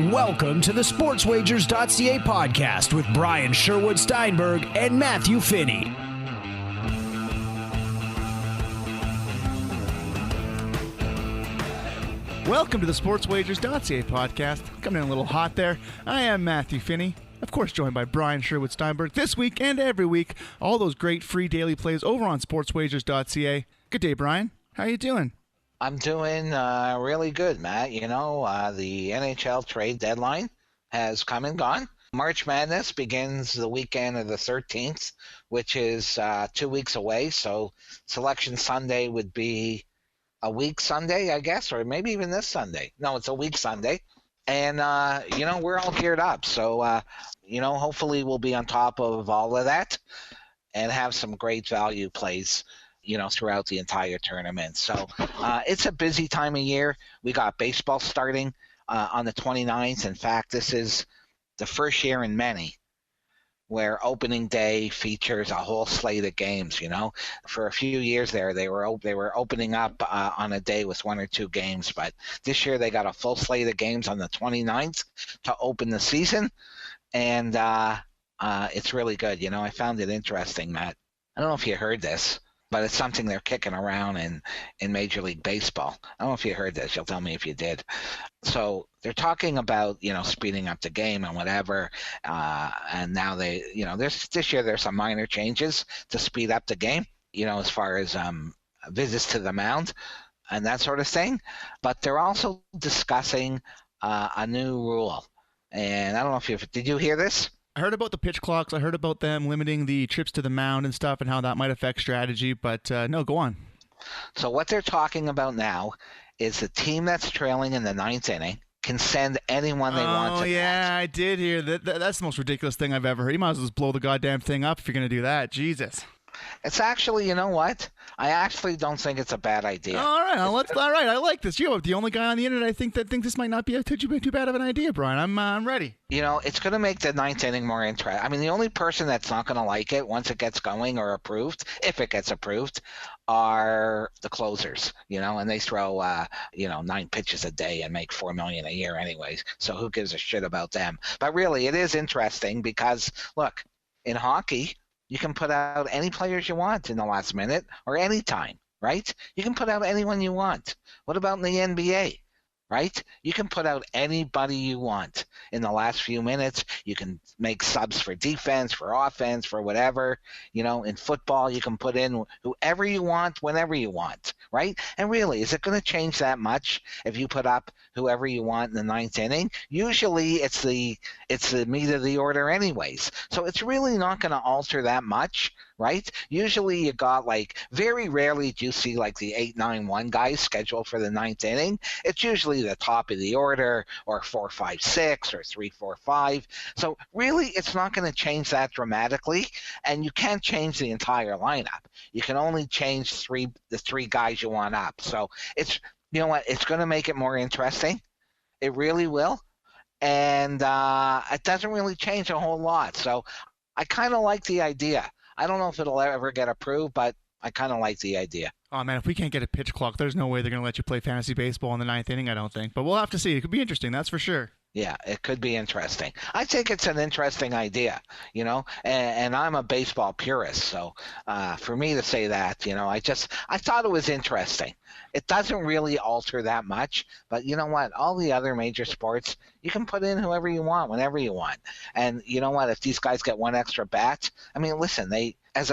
Welcome to the SportsWagers.ca podcast with Brian Sherwood Steinberg and Matthew Finney. Welcome to the SportsWagers.ca podcast. Coming in a little hot there. I am Matthew Finney, of course joined by Brian Sherwood Steinberg this week and every week. All those great free daily plays over on SportsWagers.ca. Good day, Brian. How you doing? I'm doing really good, Matt. You know, the NHL trade deadline has come and gone. March Madness begins the weekend of the 13th, which is 2 weeks away. So Selection Sunday would be a week Sunday, I guess, or maybe even this Sunday. No, it's a week Sunday. And, you know, we're all geared up. So, you know, hopefully we'll be on top of all of that and have some great value plays, you know, throughout the entire tournament. So it's a busy time of year. We got baseball starting on the 29th. In fact, this is the first year in many where opening day features a whole slate of games. You know, for a few years there, they were opening up on a day with one or two games, but this year they got a full slate of games on the 29th to open the season, and it's really good. You know, I found it interesting, Matt. I don't know if you heard this, but it's something they're kicking around in Major League Baseball. I don't know if you heard this. You'll tell me if you did. So they're talking about, you know, speeding up the game and whatever. And now they, you know, this year there's some minor changes to speed up the game, you know, as far as visits to the mound and that sort of thing. But they're also discussing a new rule. And I don't know if did you hear this? I heard about the pitch clocks. I heard about them limiting the trips to the mound and stuff and how that might affect strategy. But no, go on. So what they're talking about now is the team that's trailing in the ninth inning can send anyone they want to. Oh, yeah, bat. I did hear that. That's the most ridiculous thing I've ever heard. You might as well just blow the goddamn thing up if you're going to do that. Jesus. It's actually, you know what? I actually don't think it's a bad idea. All right, all right. I like this. You're the only guy on the internet I think that thinks this might not be too bad of an idea, Brian. I'm ready. You know, it's going to make the ninth inning more interesting. I mean, the only person that's not going to like it once it gets going or approved, if it gets approved, are the closers. You know, and they throw, 9 pitches a day and make $4 million a year, anyways. So who gives a shit about them? But really, it is interesting because, look, in hockey, you can put out any players you want in the last minute or any time, right? You can put out anyone you want. What about in the NBA, right? You can put out anybody you want in the last few minutes. You can make subs for defense, for offense, for whatever. You know, in football, you can put in whoever you want, whenever you want, right? And really, is it going to change that much if you put up whoever you want in the ninth inning? Usually it's the meat of the order anyways. So it's really not going to alter that much, right? Usually you got very rarely do you see the 8-9-1 guys scheduled for the ninth inning. It's usually the top of the order or 4-5-6 or 3-4-5. So really it's not going to change that dramatically, and you can't change the entire lineup. You can only change the three guys you want up. So it's, you know what, it's going to make it more interesting. It really will. And it doesn't really change a whole lot. So I kind of like the idea. I don't know if it'll ever get approved, but I kind of like the idea. Oh, man, if we can't get a pitch clock, there's no way they're going to let you play fantasy baseball in the ninth inning, I don't think. But we'll have to see. It could be interesting, that's for sure. Yeah, it could be interesting. I think it's an interesting idea, you know, and I'm a baseball purist. So for me to say that, you know, I thought it was interesting. It doesn't really alter that much, but you know what? All the other major sports, you can put in whoever you want, whenever you want. And you know what? If these guys get one extra bat, I mean, listen,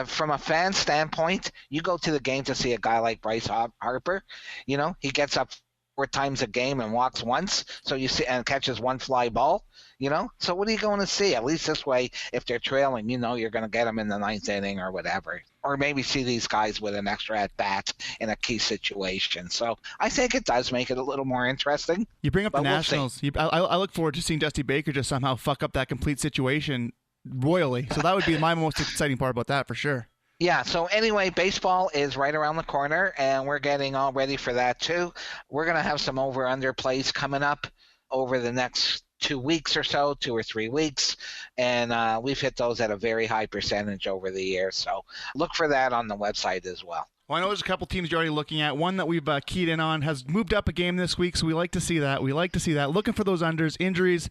from a fan standpoint, you go to the game to see a guy like Bryce Harper, you know, he gets up 4 times a game and walks once, so you see, and catches one fly ball, you know. So what are you going to see? At least this way, if they're trailing, you know you're going to get them in the ninth inning or whatever, or maybe see these guys with an extra at bat in a key situation. So I think it does make it a little more interesting. You bring up the Nationals. I look forward to seeing Dusty Baker just somehow fuck up that complete situation royally. So that would be my most exciting part about that for sure. Yeah, so anyway, baseball is right around the corner, and we're getting all ready for that too. We're going to have some over-under plays coming up over the next 2 weeks or so, 2 or 3 weeks, and we've hit those at a very high percentage over the year. So look for that on the website as well. Well, I know there's a couple teams you're already looking at. One that we've keyed in on has moved up a game this week, so we like to see that. Looking for those unders, injuries,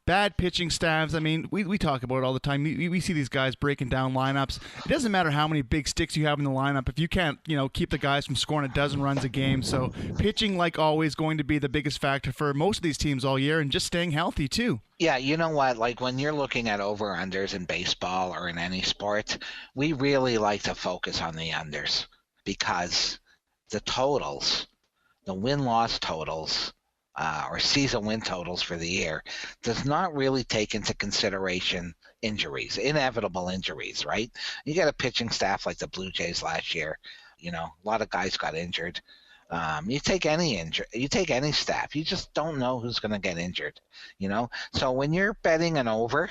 bad pitching staffs. I mean, we talk about it all the time. We see these guys breaking down lineups. It doesn't matter how many big sticks you have in the lineup if you can't, keep the guys from scoring a dozen runs a game. So pitching, like always, going to be the biggest factor for most of these teams all year, and just staying healthy too. Yeah, you know what? Like when you're looking at over-unders in baseball or in any sport, we really like to focus on the unders because the totals, the win-loss totals, or season win totals for the year, does not really take into consideration injuries, inevitable injuries, right? You get a pitching staff like the Blue Jays last year. A lot of guys got injured. You take any staff, you just don't know who's going to get injured, So when you're betting an over,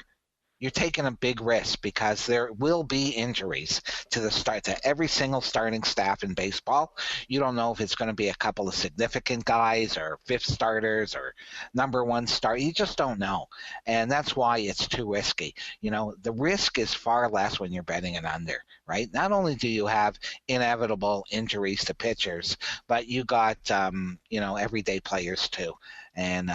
you're taking a big risk because there will be injuries to every single starting staff in baseball. You don't know if it's going to be a couple of significant guys or fifth starters or number one start. You just don't know. And that's why it's too risky. The risk is far less when you're betting an under, right? Not only do you have inevitable injuries to pitchers, but you got, everyday players too. And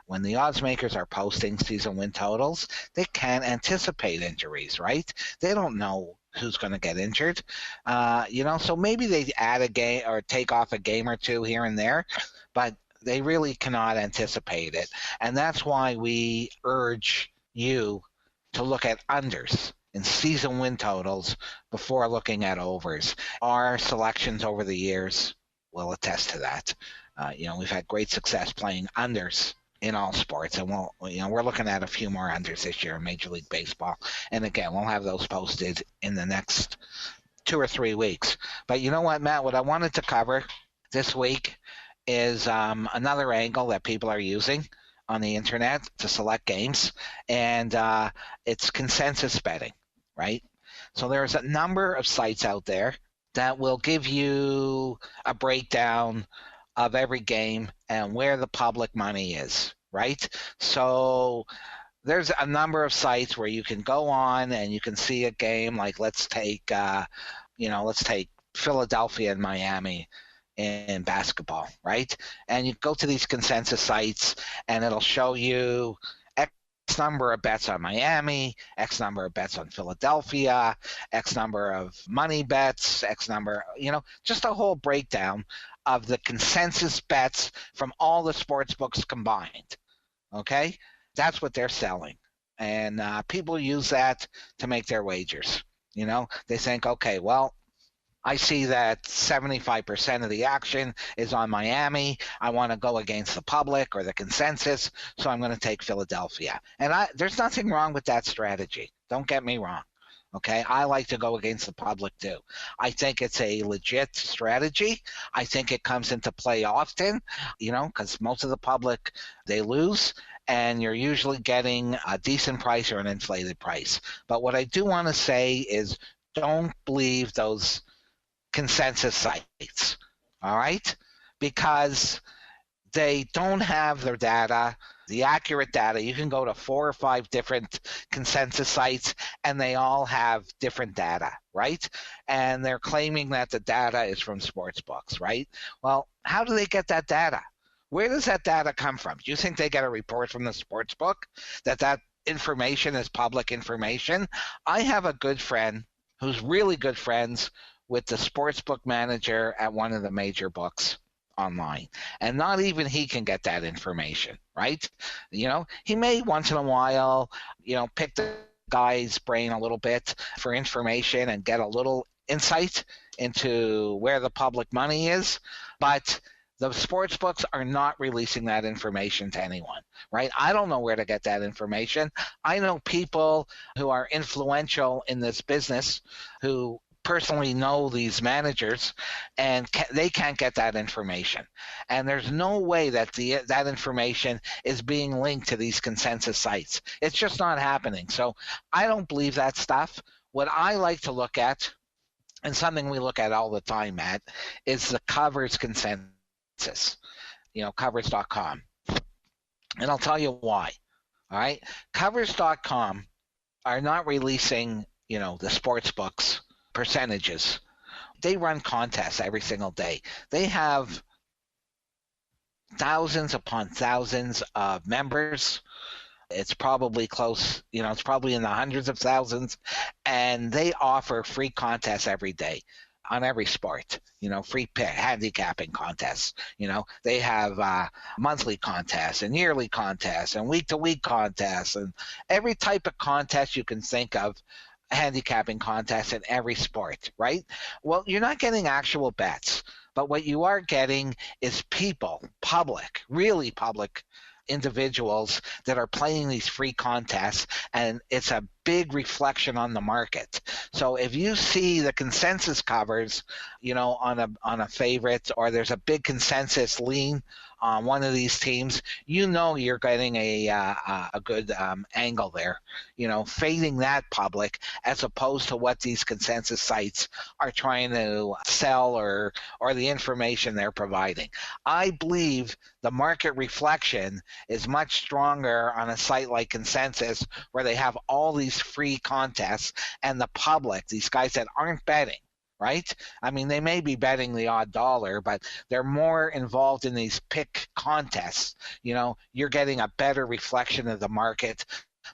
when the odds makers are posting season win totals, they can't anticipate injuries, right? They don't know who's going to get injured. So maybe they add a game or take off a game or two here and there, but they really cannot anticipate it. And that's why we urge you to look at unders in season win totals before looking at overs. Our selections over the years will attest to that. We've had great success playing unders in all sports, and we're looking at a few more unders this year in Major League Baseball. And again, we'll have those posted in the next 2 or 3 weeks. But you know what, Matt? What I wanted to cover this week is another angle that people are using on the internet to select games, and it's consensus betting, right? So there's a number of sites out there that will give you a breakdown of every game and where the public money is, right? So there's a number of sites where you can go on and you can see a game like let's take Philadelphia and Miami in basketball, right? And you go to these consensus sites and it'll show you X number of bets on Miami, X number of bets on Philadelphia, X number of money bets, X number, just a whole breakdown of the consensus bets from all the sports books combined. Okay? That's what they're selling. And people use that to make their wagers. They think, okay, well, I see that 75% of the action is on Miami. I want to go against the public or the consensus, so I'm going to take Philadelphia. And there's nothing wrong with that strategy. Don't get me wrong. Okay, I like to go against the public too. I think it's a legit strategy. I think it comes into play often, because most of the public, they lose, and you're usually getting a decent price or an inflated price. But what I do want to say is don't believe those consensus sites, all right? Because they don't have their data, the accurate data. You can go to 4 or 5 different consensus sites and they all have different data, right? And they're claiming that the data is from sports books, right? Well, how do they get that data? Where does that data come from? Do you think they get a report from the sports book that information is public information? I have a good friend who's really good friends with the sportsbook manager at one of the major books online, and not even he can get that information, right? He may once in a while, pick the guy's brain a little bit for information and get a little insight into where the public money is, but the sports books are not releasing that information to anyone, right? I don't know where to get that information. I know people who are influential in this business who personally know these managers, and they can't get that information. And there's no way that that information is being linked to these consensus sites. It's just not happening. So I don't believe that stuff. What I like to look at, and something we look at all the time, Matt, is the covers consensus, covers.com. And I'll tell you why. All right? Covers.com are not releasing, the sports books percentages. they run contests every single day. They have thousands upon thousands of members. It's probably close, it's probably in the hundreds of thousands. And they offer free contests every day on every sport, free handicapping contests. They have monthly contests and yearly contests and week-to-week contests and every type of contest you can think of, handicapping contests in every sport, right? Well, you're not getting actual bets, but what you are getting is people, really public individuals that are playing these free contests, and it's a big reflection on the market. So if you see the consensus covers, on a favorite, or there's a big consensus lean on one of these teams, you're getting a good angle there, fading that public as opposed to what these consensus sites are trying to sell or the information they're providing. I believe the market reflection is much stronger on a site like Consensus, where they have all these free contests, and the public, these guys that aren't betting, right? I mean, they may be betting the odd dollar, but they're more involved in these pick contests. You're getting a better reflection of the market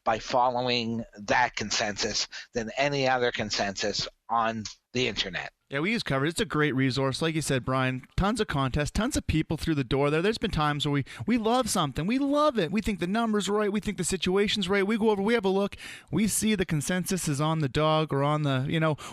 by following that consensus than any other consensus on the internet. Yeah, we use Covered. It's a great resource. Like you said, Brian, tons of contests, tons of people through the door there. There's been times where we love something. We love it. We think the number's right. We think the situation's right. We go over, we have a look. We see the consensus is on the dog or on the,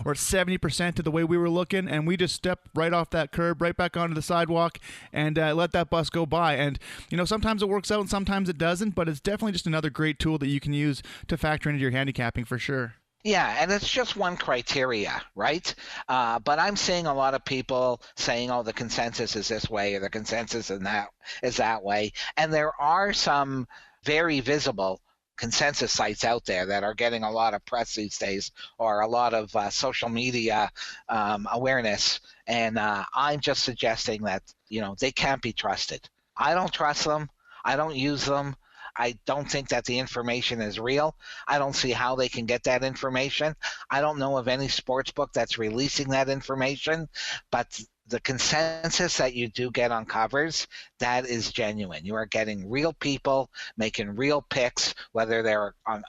or 70% of the way we were looking, and we just step right off that curb, right back onto the sidewalk, and let that bus go by. And, sometimes it works out and sometimes it doesn't, but it's definitely just another great tool that you can use to factor into your handicapping for sure. Yeah, and it's just one criteria, right? But I'm seeing a lot of people saying, the consensus is this way or the consensus is that way. And there are some very visible consensus sites out there that are getting a lot of press these days, or a lot of social media awareness. And I'm just suggesting that, they can't be trusted. I don't trust them. I don't use them. I don't think that the information is real. I don't see how they can get that information. I don't know of any sports book that's releasing that information, but the consensus that you do get on covers, that is genuine. You are getting real people making real picks, whether they're on,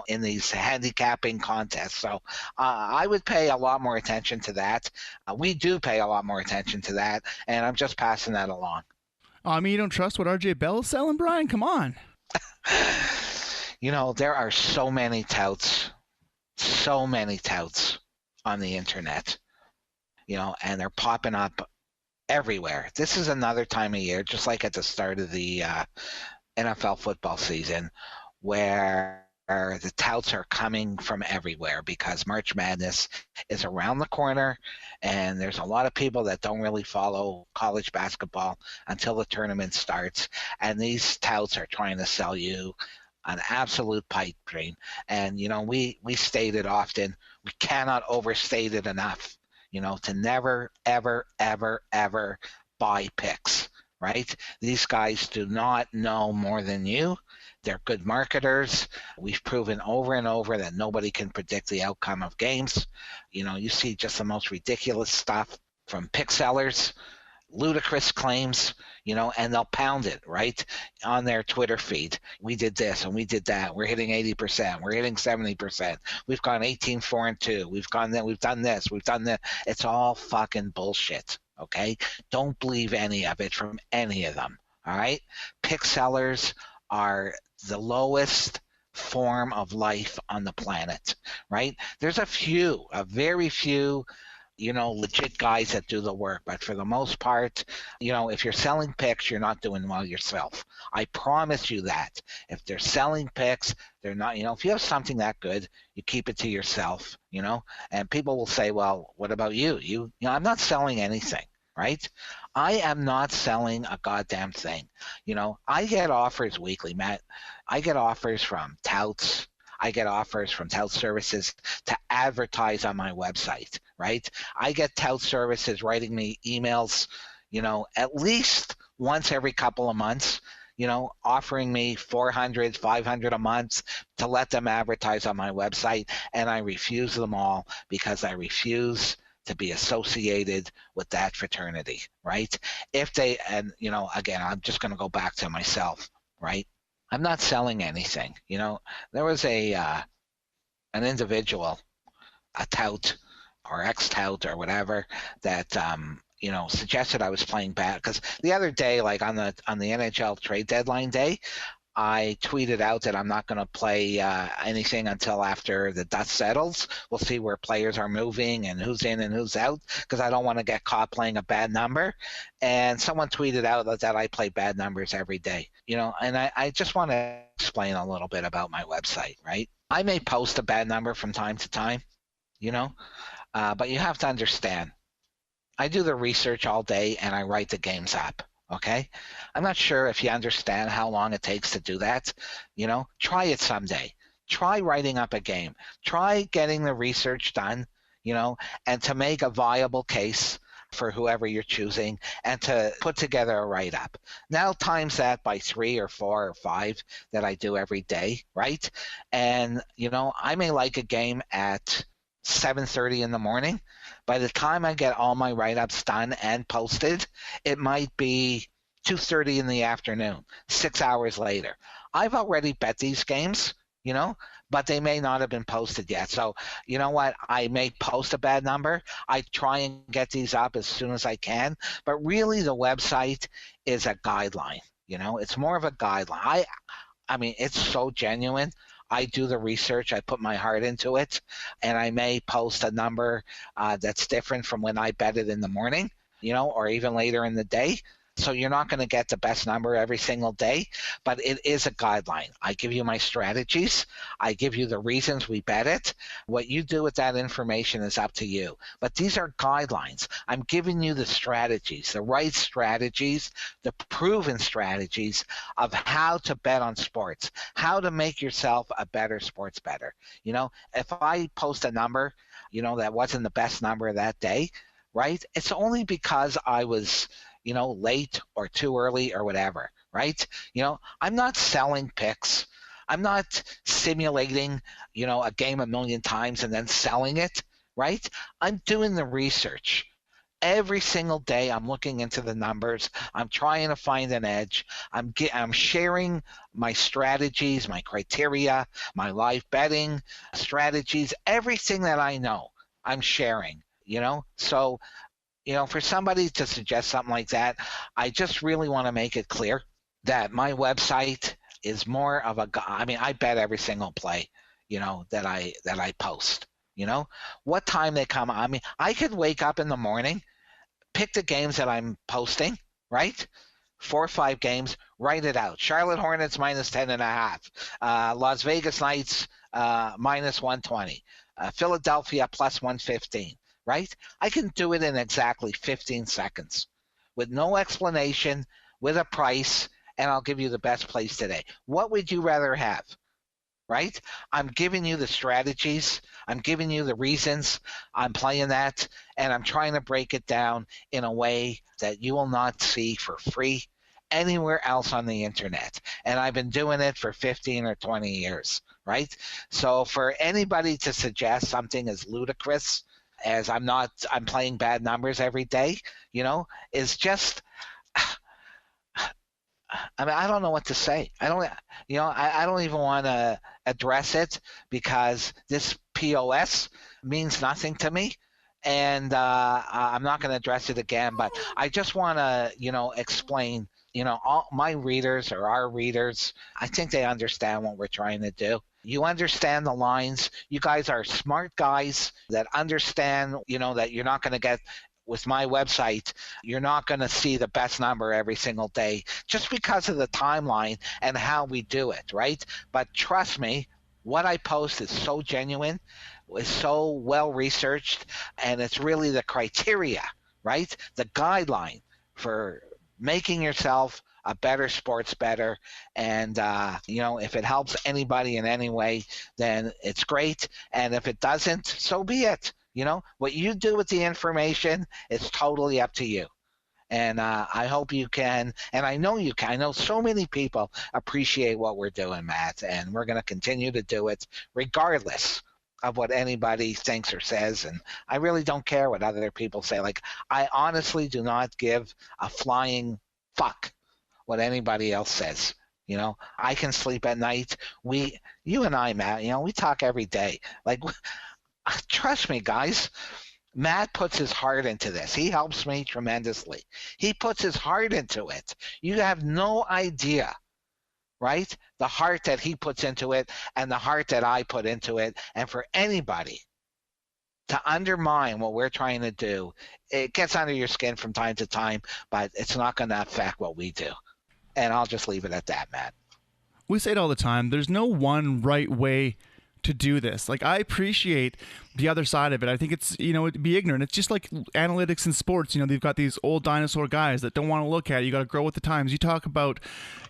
in these handicapping contests. So I would pay a lot more attention to that. We do pay a lot more attention to that, and I'm just passing that along. I mean, you don't trust what RJ Bell is selling, Brian? Come on. There are so many touts on the internet, and they're popping up everywhere. This is another time of year, just like at the start of the NFL football season, where the touts are coming from everywhere because March Madness is around the corner, and there's a lot of people that don't really follow college basketball until the tournament starts, and these touts are trying to sell you an absolute pipe dream. And we state it often, we cannot overstate it enough, to never ever buy picks, right? These guys do not know more than you. They're good marketers. We've proven over and over that nobody can predict the outcome of games. You see just the most ridiculous stuff from pick sellers, ludicrous claims, and they'll pound it right on their Twitter feed. We did this and we did that. We're hitting 80%. We're hitting 70%. We've gone 18-4-2. We've done this. We've done that. It's all fucking bullshit. Okay? Don't believe any of it from any of them. All right? Pick sellers are the lowest form of life on the planet, right? There's a very few, legit guys that do the work, but for the most part, if you're selling picks, you're not doing well yourself. I promise you that. If they're selling picks, they're not, if you have something that good, you keep it to yourself, and people will say, well, what about you? I'm not selling anything, right? I am not selling a goddamn thing. I get offers weekly, Matt. I get offers from Touts. I get offers from Tout Services to advertise on my website, right? I get Tout Services writing me emails, at least once every couple of months, offering me $400, $500 a month to let them advertise on my website, and I refuse them all because I refuse to be associated with that fraternity, right? If they, and, again, I'm just going to go back to myself, right? I'm not selling anything. There was an individual, a tout or ex-tout or whatever, that suggested I was playing bad, because the other day, like on the NHL trade deadline day, I tweeted out that I'm not going to play anything until after the dust settles. We'll see where players are moving and who's in and who's out, because I don't want to get caught playing a bad number. And someone tweeted out that I play bad numbers every day, and I just want to explain a little bit about my website, right? I may post a bad number from time to time, but you have to understand, I do the research all day and I write the games up. Okay, I'm not sure if you understand how long it takes to do that. Try it someday. Try writing up a game. Try getting the research done, and to make a viable case for whoever you're choosing and to put together a write-up. Now times that by 3 or 4 or 5 that I do every day, right? And, I may like a game at 7:30 in the morning. By the time I get all my write-ups done and posted, it might be 2:30 in the afternoon, 6 hours later. I've already bet these games, but they may not have been posted yet. So, you know what? I may post a bad number. I try and get these up as soon as I can. But really, the website is a guideline. It's more of a guideline. I mean, it's so genuine. I do the research, I put my heart into it, and I may post a number that's different from when I bet it in the morning, or even later in the day. So you're not going to get the best number every single day, but it is a guideline. I give you my strategies. I give you the reasons we bet it. What you do with that information is up to you. But these are guidelines. I'm giving you the strategies, the right strategies, the proven strategies of how to bet on sports, how to make yourself a better sports bettor. If I post a number, that wasn't the best number that day, right? It's only because I was late or too early or whatever, right? I'm not selling picks. I'm not simulating, a game a million times and then selling it, right? I'm doing the research. Every single day I'm looking into the numbers. I'm trying to find an edge. I'm sharing my strategies, my criteria, my live betting strategies, everything that I know, I'm sharing, So for somebody to suggest something like that, I just really want to make it clear that my website is more of I bet every single play, that I post, what time they come. I could wake up in the morning, pick the games that I'm posting, right? 4 or 5 games, write it out. Charlotte Hornets minus 10.5, Las Vegas Knights minus 120, Philadelphia plus 115. Right? I can do it in exactly 15 seconds with no explanation, with a price, and I'll give you the best place today. What would you rather have? Right? I'm giving you the strategies. I'm giving you the reasons I'm playing that, and I'm trying to break it down in a way that you will not see for free anywhere else on the internet. And I've been doing it for 15 or 20 years, right? So for anybody to suggest something as ludicrous as I'm playing bad numbers every day, is just, I don't know what to say. I don't even want to address it, because this POS means nothing to me. And I'm not going to address it again, but I just want to, explain, all my readers or our readers, I think they understand what we're trying to do. You understand the lines. You guys are smart guys that understand, that you're not going to get, with my website, you're not going to see the best number every single day just because of the timeline and how we do it, right? But trust me, what I post is so genuine, is so well researched, and it's really the criteria, right? The guideline for making yourself a better sports bettor. And, if it helps anybody in any way, then it's great. And if it doesn't, so be it. What you do with the information is totally up to you. And I hope you can, and I know you can. I know so many people appreciate what we're doing, Matt, and we're going to continue to do it regardless of what anybody thinks or says, and I really don't care what other people say. Like, I honestly do not give a flying fuck what anybody else says. I can sleep at night. You and I, Matt, we talk every day. Like, trust me, guys. Matt puts his heart into this. He helps me tremendously. He puts his heart into it. You have no idea, right? The heart that he puts into it and the heart that I put into it. And for anybody to undermine what we're trying to do, it gets under your skin from time to time, but it's not going to affect what we do. And I'll just leave it at that, Matt. We say it all the time. There's no one right way to do this. Like, I appreciate the other side of it. I think it's, it'd be ignorant. It's just like analytics in sports. They've got these old dinosaur guys that don't want to look at it. You got to grow with the times. You talk about,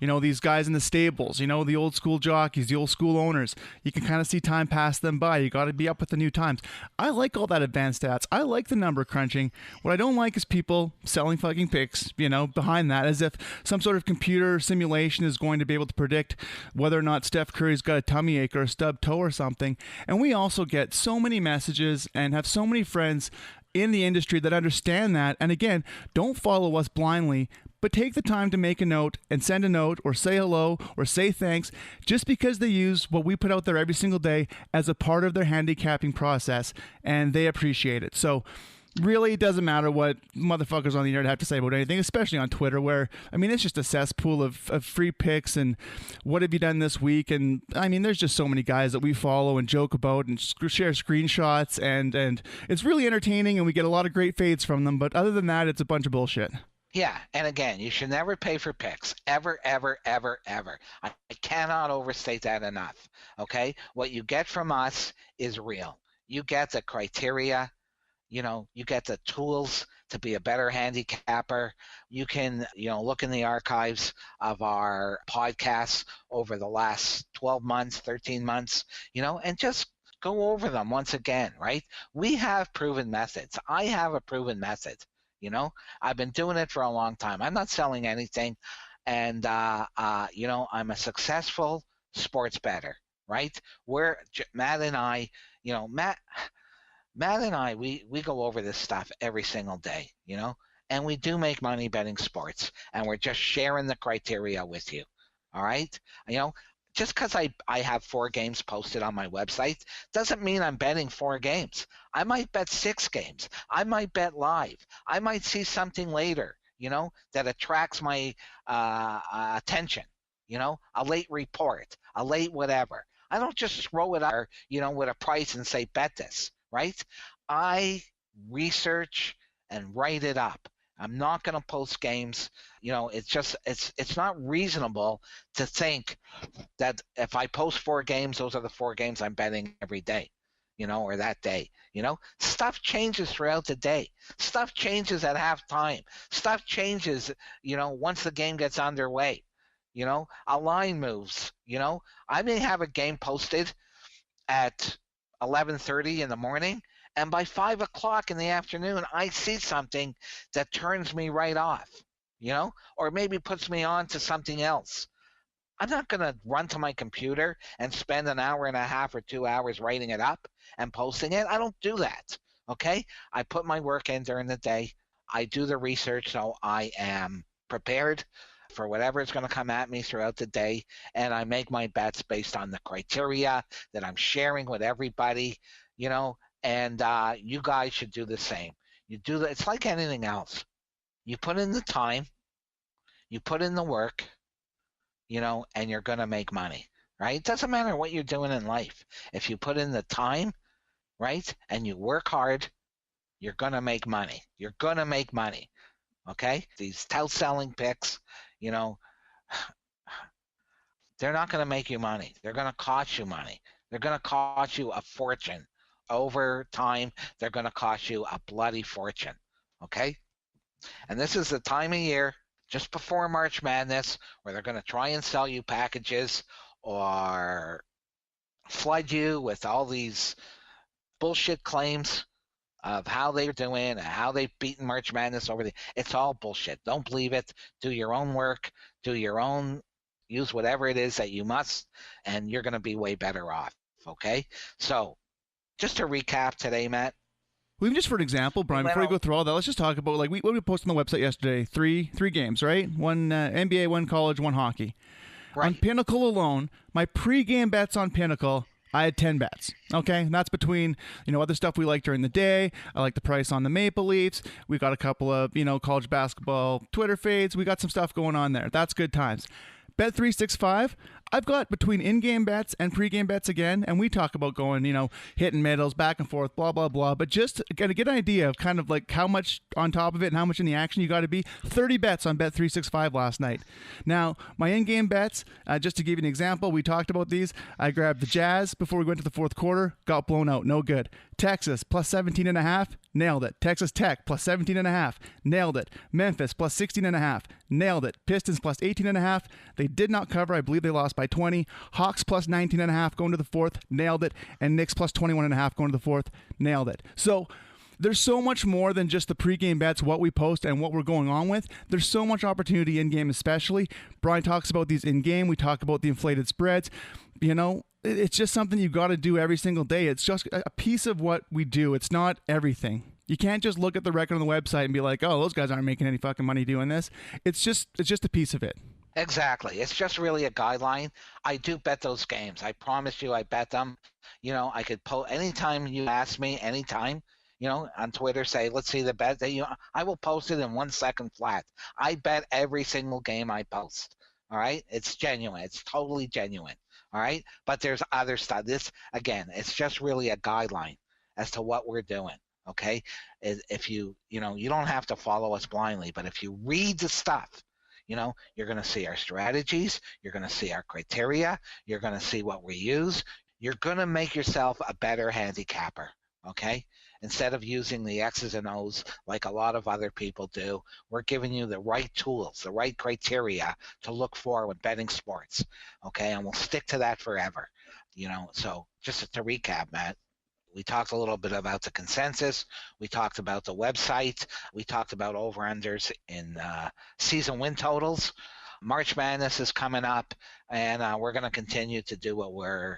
these guys in the stables, the old school jockeys, the old school owners. You can kind of see time pass them by. You got to be up with the new times. I like all that advanced stats. I like the number crunching. What I don't like is people selling fucking picks, behind that, as if some sort of computer simulation is going to be able to predict whether or not Steph Curry's got a tummy ache or a stubbed toe or something. And we also get so many messages and have so many friends in the industry that understand that. And again, don't follow us blindly, but take the time to make a note and send a note or say hello or say thanks, just because they use what we put out there every single day as a part of their handicapping process, and they appreciate it. So really, it doesn't matter what motherfuckers on the internet have to say about anything, especially on Twitter, where, it's just a cesspool of free picks and what have you done this week? And, there's just so many guys that we follow and joke about and share screenshots, and it's really entertaining, and we get a lot of great fades from them. But other than that, it's a bunch of bullshit. Yeah, and again, you should never pay for picks. Ever, ever, ever, ever. I cannot overstate that enough, okay? What you get from us is real. You get the criteria. You get the tools to be a better handicapper. You can, look in the archives of our podcasts over the last 12 months, 13 months, and just go over them once again, right? We have proven methods. I have a proven method. I've been doing it for a long time. I'm not selling anything. And, I'm a successful sports bettor, right? Matt and I, Matt and I, we go over this stuff every single day, and we do make money betting sports, and we're just sharing the criteria with you, all right? Just because I have 4 games posted on my website doesn't mean I'm betting 4 games. I might bet 6 games. I might bet live. I might see something later, that attracts my attention, a late report, a late whatever. I don't just throw it out, with a price and say, bet this. Right? I research and write it up. I'm not going to post games. It's not reasonable to think that if I post 4 games, those are the 4 games I'm betting every day, or that day. Stuff changes throughout the day. Stuff changes at halftime. Stuff changes, once the game gets underway. A line moves. I may have a game posted at 11:30 in the morning, and by 5 o'clock in the afternoon, I see something that turns me right off, or maybe puts me on to something else. I'm not going to run to my computer and spend an hour and a half or 2 hours writing it up and posting it. I don't do that, okay? I put my work in during the day. I do the research, so I am prepared for whatever is going to come at me throughout the day, and I make my bets based on the criteria that I'm sharing with everybody, and you guys should do the same. It's like anything else. You put in the time, you put in the work, and you're going to make money, right? It doesn't matter what you're doing in life. If you put in the time, right, and you work hard, you're going to make money. You're going to make money, okay? These Touts selling picks, they're not going to make you money. They're going to cost you money. They're going to cost you a fortune. Over time, they're going to cost you a bloody fortune, okay? And this is the time of year, just before March Madness, where they're going to try and sell you packages or flood you with all these bullshit claims of how they're doing and how they've beaten March Madness it's all bullshit. Don't believe it. Do your own work. Use whatever it is that you must, and you're going to be way better off, okay? So just to recap today, Matt. Well, even just for an example, Brian, before we go through all that, let's just talk about, like, what we posted on the website yesterday. Three games, right? One NBA, one college, one hockey. Right. On Pinnacle alone, my pregame bets on Pinnacle, I had 10 bets. Okay, and that's between, other stuff we like during the day. I like the price on the Maple Leafs. We got a couple of, college basketball Twitter fades. We got some stuff going on there. That's good times. Bet365, I've got between in-game bets and pre-game bets again, and we talk about going, hitting middles, back and forth, blah, blah, blah. But just to get an idea of kind of like how much on top of it and how much in the action you got to be, 30 bets on Bet365 last night. Now, my in-game bets, just to give you an example, we talked about these. I grabbed the Jazz before we went to the fourth quarter, got blown out, no good. Texas, plus 17.5, nailed it. Texas Tech, plus 17.5, nailed it. Memphis, plus 16.5, nailed it. Pistons, plus 18.5, they did not cover. I believe they lost by 20. Hawks, plus 19.5, going to the fourth, nailed it. And Knicks, plus 21.5, going to the fourth, nailed it. So there's so much more than just the pregame bets, what we post and what we're going on with. There's so much opportunity in-game especially. Brian talks about these in-game. We talk about the inflated spreads. It's just something you've got to do every single day. It's just a piece of what we do. It's not everything. You can't just look at the record on the website and be like, oh, those guys aren't making any fucking money doing this. It's just a piece of it. Exactly. It's just really a guideline. I do bet those games. I promise you I bet them. I could post anytime you ask me, anytime, on Twitter, say, let's see the bet that I will post it in 1 second flat. I bet every single game I post. All right. It's genuine. It's totally genuine. All right. But there's other stuff. This, again, it's just really a guideline as to what we're doing. Okay. If you don't have to follow us blindly, but if you read the stuff, you're going to see our strategies. You're going to see our criteria. You're going to see what we use. You're going to make yourself a better handicapper. Okay. Instead of using the X's and O's like a lot of other people do, we're giving you the right tools, the right criteria to look for when betting sports. Okay. And we'll stick to that forever. So just to recap, Matt, we talked a little bit about the consensus. We talked about the website. We talked about over-unders in season win totals. March Madness is coming up, and we're going to continue to do what we're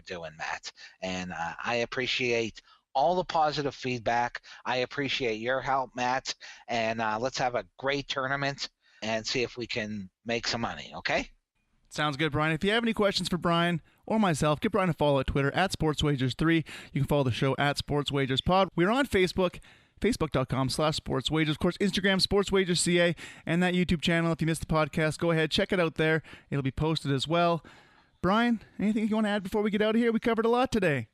doing, Matt. And I appreciate all the positive feedback. I appreciate your help, Matt. And let's have a great tournament and see if we can make some money, okay? Sounds good, Brian. If you have any questions for Brian or myself, give Brian a follow at Twitter at SportsWagers3. You can follow the show at SportsWagersPod. We're on Facebook, facebook.com/SportsWagers. Of course, Instagram, SportsWagers.ca, and that YouTube channel. If you missed the podcast, go ahead, check it out there. It'll be posted as well. Brian, anything you want to add before we get out of here? We covered a lot today.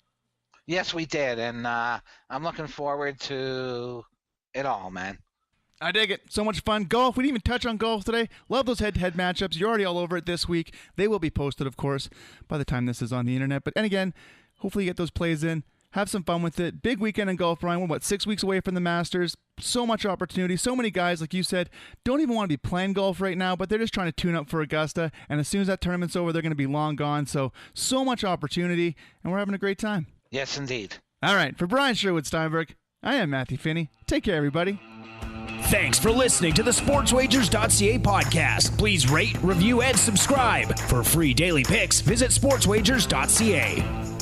Yes, we did, and I'm looking forward to it all, man. I dig it. So much fun. Golf. We didn't even touch on golf today. Love those head-to-head matchups. You're already all over it this week. They will be posted, of course, by the time this is on the internet. And again, hopefully you get those plays in. Have some fun with it. Big weekend in golf, Brian. We're, 6 weeks away from the Masters. So much opportunity. So many guys, like you said, don't even want to be playing golf right now, but they're just trying to tune up for Augusta. And as soon as that tournament's over, they're going to be long gone. So much opportunity, and we're having a great time. Yes, indeed. All right. For Brian Sherwood Steinberg, I am Matthew Finney. Take care, everybody. Thanks for listening to the SportsWagers.ca podcast. Please rate, review, and subscribe. For free daily picks, visit SportsWagers.ca.